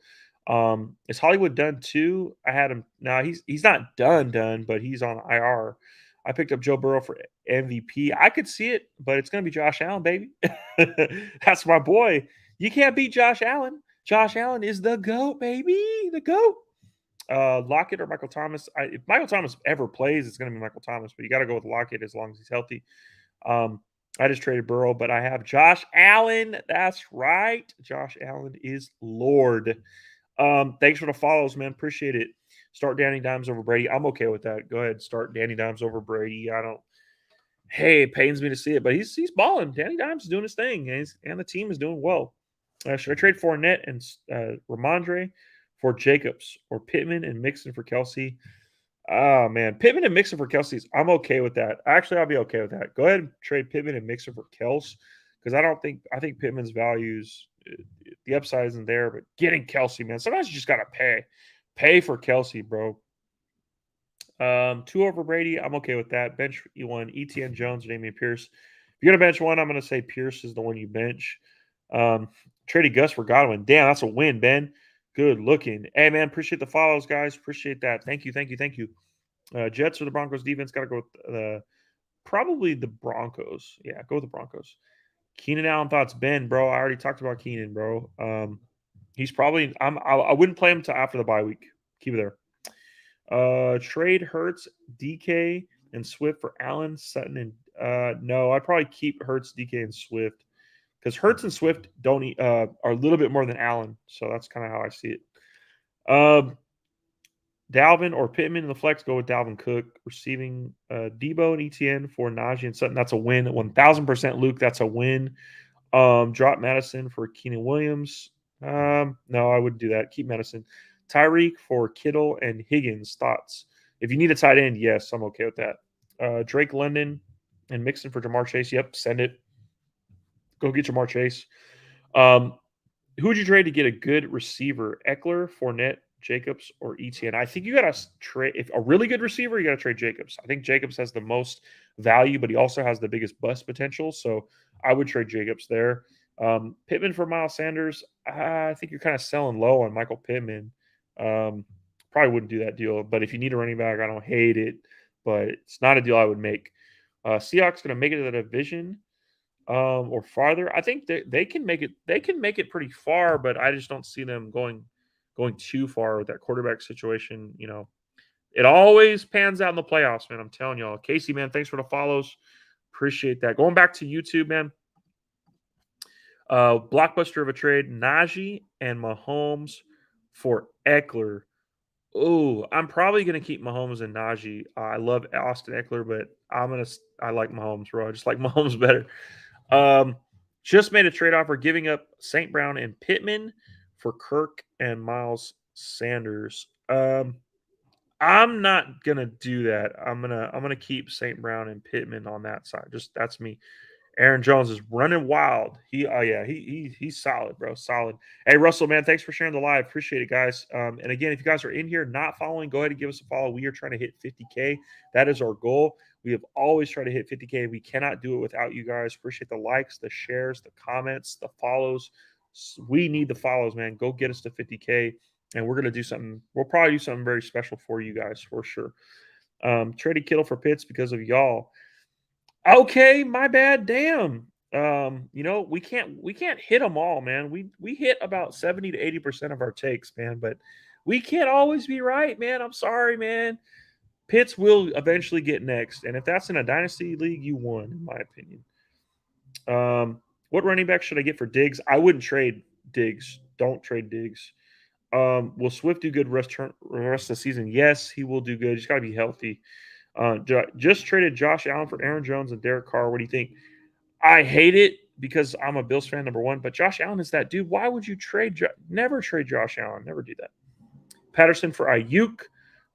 Speaker 1: Is Hollywood done too? I had him. No, he's not done, but he's on IR. I picked up Joe Burrow for MVP. I could see it, but it's going to be Josh Allen, baby. That's my boy. You can't beat Josh Allen. Josh Allen is the GOAT, baby. The GOAT. Lockett or Michael Thomas. If Michael Thomas ever plays, it's going to be Michael Thomas, but you got to go with Lockett as long as he's healthy. I just traded Burrow, but I have Josh Allen. That's right. Josh Allen is Lord. Thanks for the follows, man. Appreciate it. Start Danny Dimes over Brady. I'm okay with that. Go ahead, start Danny Dimes over Brady. I don't. Hey, it pains me to see it, but he's balling. Danny Dimes is doing his thing, and the team is doing well. Should I trade Fournette and Ramondre for Jacobs or Pittman and Mixon for Kelsey? Oh man, Pittman and Mixon for Kelsey's. I'm okay with that. Actually, I'll be okay with that. Go ahead and trade Pittman and Mixon for Kels because I think Pittman's values, the upside isn't there, but getting Kelsey, man. Sometimes you just gotta pay for Kelsey, bro. Two over Brady. I'm okay with that. Bench one, ETN Jones, Damian Pierce. If you're gonna bench one, I'm gonna say Pierce is the one you bench. Um, Traded Gus for Godwin. Damn, that's a win, Ben. Good looking. Hey man, appreciate the follows, guys. Appreciate that. Thank you, thank you, thank you. Jets or the Broncos defense? Got to go with probably the Broncos. Yeah, go with the Broncos. Keenan Allen thoughts. Ben, bro. I already talked about Keenan, bro. He's probably. I wouldn't play him until after the bye week. Keep it there. Trade Hurts, DK, and Swift for Allen, Sutton, and no, I'd probably keep Hurts, DK, and Swift because Hurts and Swift don't are a little bit more than Allen, so that's kind of how I see it. Dalvin or Pittman in the flex, go with Dalvin Cook. Receiving Debo and ETN for Najee and Sutton. That's a win. 1000% Luke. That's a win. Drop Madison for Keenan Williams. No, I wouldn't do that. Keep Madison. Tyreek for Kittle and Higgins. Thoughts? If you need a tight end, yes, I'm okay with that. Drake London and Mixon for Jamar Chase. Yep, send it. Go get Jamar Chase. Who would you trade to get a good receiver? Eckler, Fournette, Jacobs, or ETN? I think you got to trade. If a really good receiver, you got to trade Jacobs. I think Jacobs has the most value, but he also has the biggest bust potential. So I would trade Jacobs there. Pittman for Miles Sanders. I think you're kind of selling low on Michael Pittman. Probably wouldn't do that deal. But if you need a running back, I don't hate it, but it's not a deal I would make. Seahawks going to make it to the division or farther. I think they can make it. They can make it pretty far, but I just don't see them going too far with that quarterback situation. You know, it always pans out in the playoffs, man. I'm telling y'all. Casey, man, thanks for the follows. Appreciate that. Going back to YouTube, man. Blockbuster of a trade: Najee and Mahomes for Eckler. Oh, I'm probably gonna keep Mahomes and Najee. I love Austin Eckler, but I like Mahomes, bro. I just like Mahomes better. Um, just made a trade offer giving up St. Brown and Pittman for Kirk and Miles Sanders. I'm not gonna do that. I'm gonna keep St. Brown and Pittman on that side. Just that's me. Aaron Jones is running wild. He's solid, bro. Solid. Hey, Russell, man, thanks for sharing the live. Appreciate it, guys. And again, if you guys are in here not following, go ahead and give us a follow. We are trying to hit 50K. That is our goal. We have always tried to hit 50K. We cannot do it without you guys. Appreciate the likes, the shares, the comments, the follows. We need the follows, man. Go get us to 50K. And we're gonna do something. We'll probably do something very special for you guys for sure. Traded Kittle for Pitts because of y'all. Okay, my bad. Damn. We can't hit them all, man. We hit about 70 to 80% of our takes, man, but we can't always be right, man. I'm sorry, man. Pitts will eventually get next, and if that's in a dynasty league, you won, in my opinion. What running back should I get for Diggs? I wouldn't trade Diggs. Don't trade Diggs. Will Swift do good rest of the season? Yes, he will do good. He's got to be healthy. Just traded Josh Allen for Aaron Jones and Derek Carr. What do you think? I hate it because I'm a Bills fan, number one. But Josh Allen is that dude. Why would you trade? Never trade Josh Allen. Never do that. Patterson for Ayuk.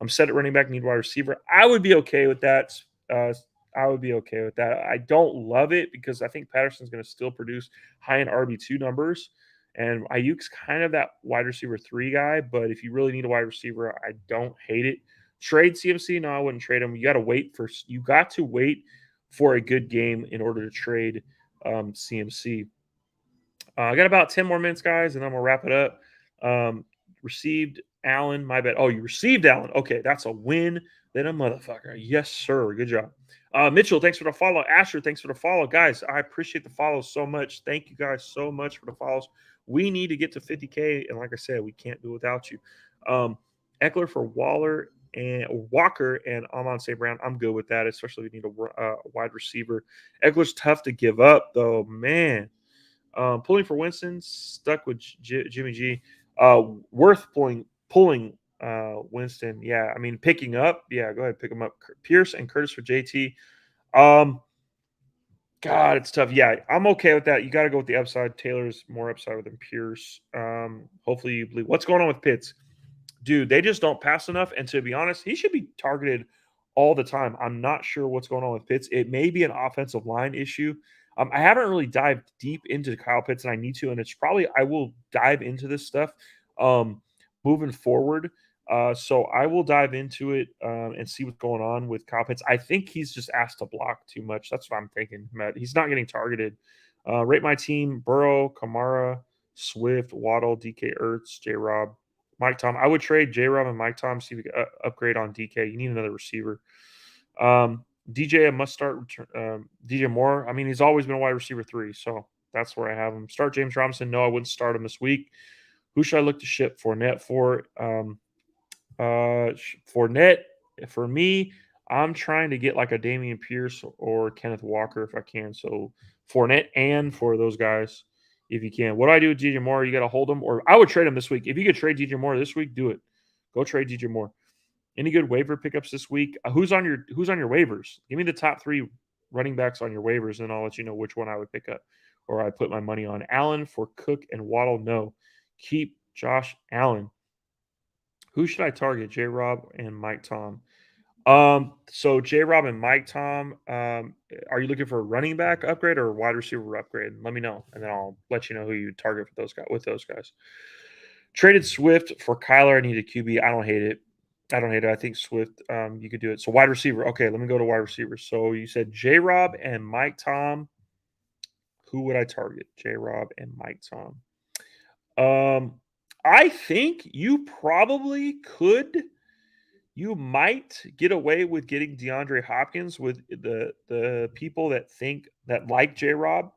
Speaker 1: I'm set at running back, need wide receiver. I would be okay with that. Uh, I would be okay with that. I don't love it because I think Patterson's going to still produce high end RB2 numbers. And Ayuk's kind of that wide receiver 3 guy. But if you really need a wide receiver, I don't hate it. Trade CMC? No, I wouldn't trade him. You got to wait for a good game in order to trade CMC. I got about 10 more minutes, guys, and then we'll wrap it up. Received Allen, my bad. Oh, you received Allen. Okay, that's a win. Then a motherfucker. Yes, sir. Good job. Mitchell, thanks for the follow. Asher, thanks for the follow. Guys, I appreciate the follows so much. Thank you guys so much for the follows. We need to get to 50K, and like I said, we can't do it without you. Eckler for Waller and Walker and Amon St. Brown. I'm good with that, especially if you need a wide receiver. Eckler's tough to give up, though. Man. Pulling for Winston, stuck with Jimmy G. Worth pulling Winston. Yeah, I mean picking up. Yeah, go ahead pick him up. Pierce and Curtis for JT. God, it's tough. Yeah, I'm okay with that. You got to go with the upside. Taylor's more upside than Pierce. Hopefully you believe. What's going on with Pitts? Dude, they just don't pass enough. And to be honest, he should be targeted all the time. I'm not sure what's going on with Pitts. It may be an offensive line issue. I haven't really dived deep into Kyle Pitts, and I need to. And it's probably I will dive into this stuff moving forward. So I will dive into it and see what's going on with Kyle Pitts. I think he's just asked to block too much. That's what I'm thinking, Matt. He's not getting targeted. Rate my team: Burrow, Kamara, Swift, Waddle, DK, Ertz, J. Rob. Mike Tom. I would trade J. Rob and Mike Tom, see if we can upgrade on DK. You need another receiver. DJ, a must start. DJ Moore. I mean, he's always been a wide receiver 3, so that's where I have him. Start James Robinson. No, I wouldn't start him this week. Who should I look to ship Fournette for? Fournette, for me, I'm trying to get like a Damian Pierce or Kenneth Walker if I can. So Fournette and for those guys if you can. What do I do with DJ Moore? You got to hold him, or I would trade him this week. If you could trade DJ Moore this week, do it. Go trade DJ Moore. Any good waiver pickups this week? Who's on your waivers? Give me the top 3 running backs on your waivers, and I'll let you know which one I would pick up or I put my money on. Allen for Cook and Waddle. No, keep Josh Allen. Who should I target? J. Rob and Mike Tom. So J. Rob and Mike Tom. Are you looking for a running back upgrade or a wide receiver upgrade? Let me know, and then I'll let you know who you target for those guys with those guys. Traded Swift for Kyler. I need a QB. I don't hate it. I think Swift, you could do it. So wide receiver. Okay, let me go to wide receiver. So you said J. Rob and Mike Tom. Who would I target? J. Rob and Mike Tom. I think you probably could. You might get away with getting DeAndre Hopkins with the people that think that like J. Rob.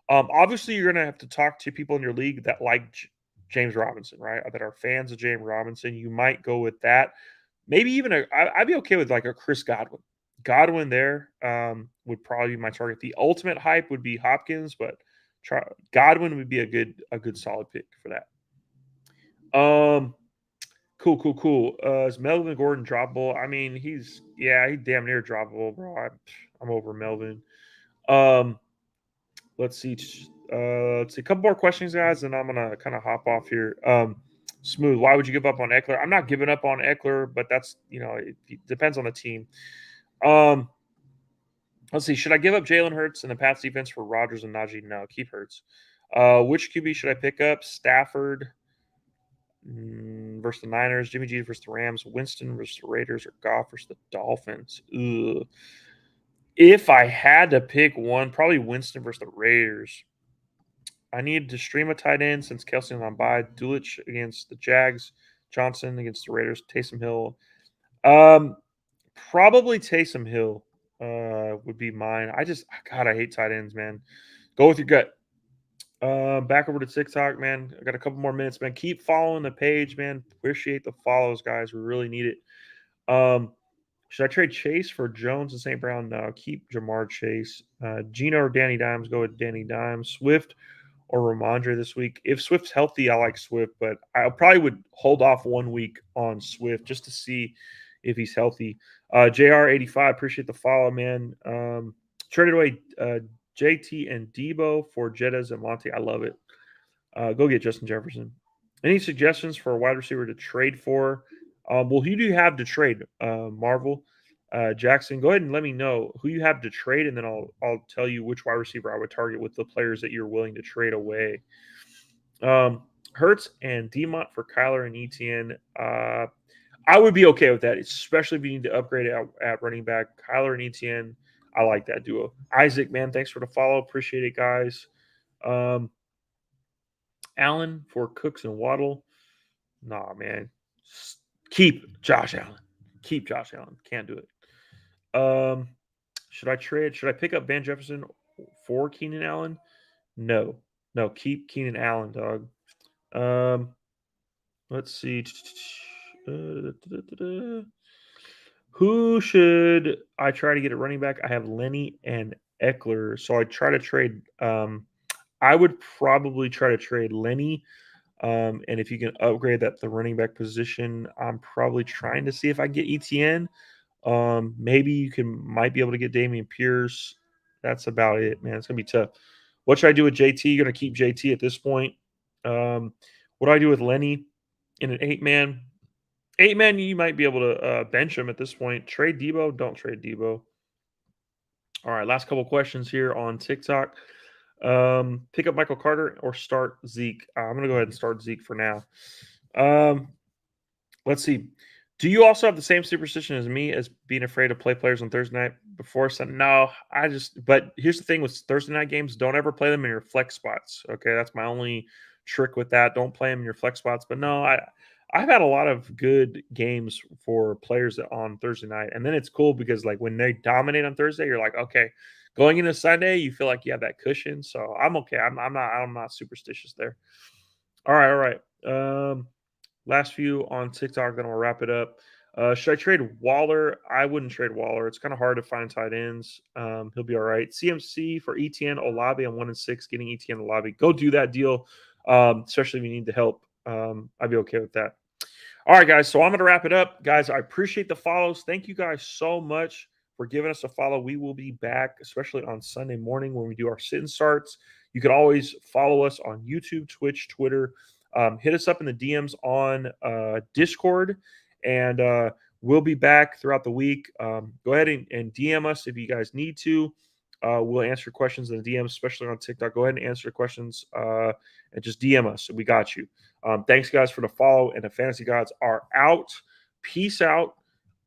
Speaker 1: Obviously, you're going to have to talk to people in your league that like James Robinson, right? That are fans of James Robinson. You might go with that. Maybe even I'd be okay with like a Chris Godwin. Godwin there would probably be my target. The ultimate hype would be Hopkins, but Godwin would be a good solid pick for that. Cool. Is Melvin Gordon droppable? I mean, he's damn near droppable, bro. I'm over Melvin. Let's see. A couple more questions, guys, and I'm gonna kind of hop off here. Smooth. Why would you give up on Eckler? I'm not giving up on Eckler, but that's it depends on the team. Let's see. Should I give up Jalen Hurts and the Pats defense for Rodgers and Najee? No, keep Hurts. Which QB should I pick up? Stafford versus the Niners, Jimmy G versus the Rams, Winston versus the Raiders, or Goff versus the Dolphins? Ugh. If I had to pick one, probably Winston versus the Raiders. I needed to stream a tight end since Kelsey's on bye. Dulich against the Jags, Johnson against the Raiders, Taysom Hill. Probably Taysom Hill would be mine. I hate tight ends, man. Go with your gut. Back over to TikTok, man. I got a couple more minutes, man. Keep following the page, man. Appreciate the follows, guys. We really need it. Should I trade Chase for Jones and St. Brown? No, keep Jamar Chase. Gino or Danny Dimes? Go with Danny Dimes. Swift or Ramondre this week. If Swift's healthy, I like Swift, but I probably would hold off 1 week on Swift just to see if he's healthy. JR85, appreciate the follow, man. Traded away JT and Debo for Jettas and Monty. I love it. Go get Justin Jefferson. Any suggestions for a wide receiver to trade for? Well, who do you have to trade, Marvel? Jackson, go ahead and let me know who you have to trade, and then I'll tell you which wide receiver I would target with the players that you're willing to trade away. Hurts and Demont for Kyler and ETN. I would be okay with that, especially if you need to upgrade at running back. Kyler and ETN, I like that duo. Isaac, man, thanks for the follow. Appreciate it, guys. Allen for Cooks and Waddle. Nah, man. Keep Josh Allen. Keep Josh Allen. Can't do it. Should I trade? Should I pick up Van Jefferson for Keenan Allen? No. No, keep Keenan Allen, dog. Let's see. Who should I try to get a running back? I have Lenny and Eckler. So I try to trade. I would probably try to trade Lenny. And if you can upgrade the running back position, I'm probably trying to see if I can get ETN. Maybe you might be able to get Dameon Pierce. That's about it, man. It's gonna be tough. What should I do with JT? You're gonna keep JT at this point. What do I do with Lenny in an 8-man? 8-man, you might be able to bench him at this point. Trade Debo? Don't trade Debo. All right, last couple questions here on TikTok. Pick up Michael Carter or start Zeke? I'm gonna go ahead and start Zeke for now. Let's see. Do you also have the same superstition as me as being afraid to play players on Thursday night before Sunday? No, but here's the thing with Thursday night games, don't ever play them in your flex spots. Okay, that's my only trick with that. Don't play them in your flex spots. But no, I've had a lot of good games for players on Thursday night. And then it's cool because like when they dominate on Thursday, you're like, okay, going into Sunday, you feel like you have that cushion. So I'm okay. I'm not superstitious there. All right. Last few on TikTok, then we'll wrap it up. Should I trade Waller? I wouldn't trade Waller. It's kind of hard to find tight ends. He'll be all right. CMC for ETN Olabi. I'm 1-6 getting ETN Olabi. Go do that deal, especially if you need the help. I'd be okay with that. All right, guys. So I'm going to wrap it up. Guys, I appreciate the follows. Thank you guys so much for giving us a follow. We will be back, especially on Sunday morning when we do our sit and starts. You can always follow us on YouTube, Twitch, Twitter. Hit us up in the DMs on Discord, and we'll be back throughout the week. Go ahead and DM us if you guys need to. We'll answer questions in the DMs, especially on TikTok. Go ahead and answer questions and just DM us. We got you. Thanks, guys, for the follow. And the Fantasy Gods are out. Peace out.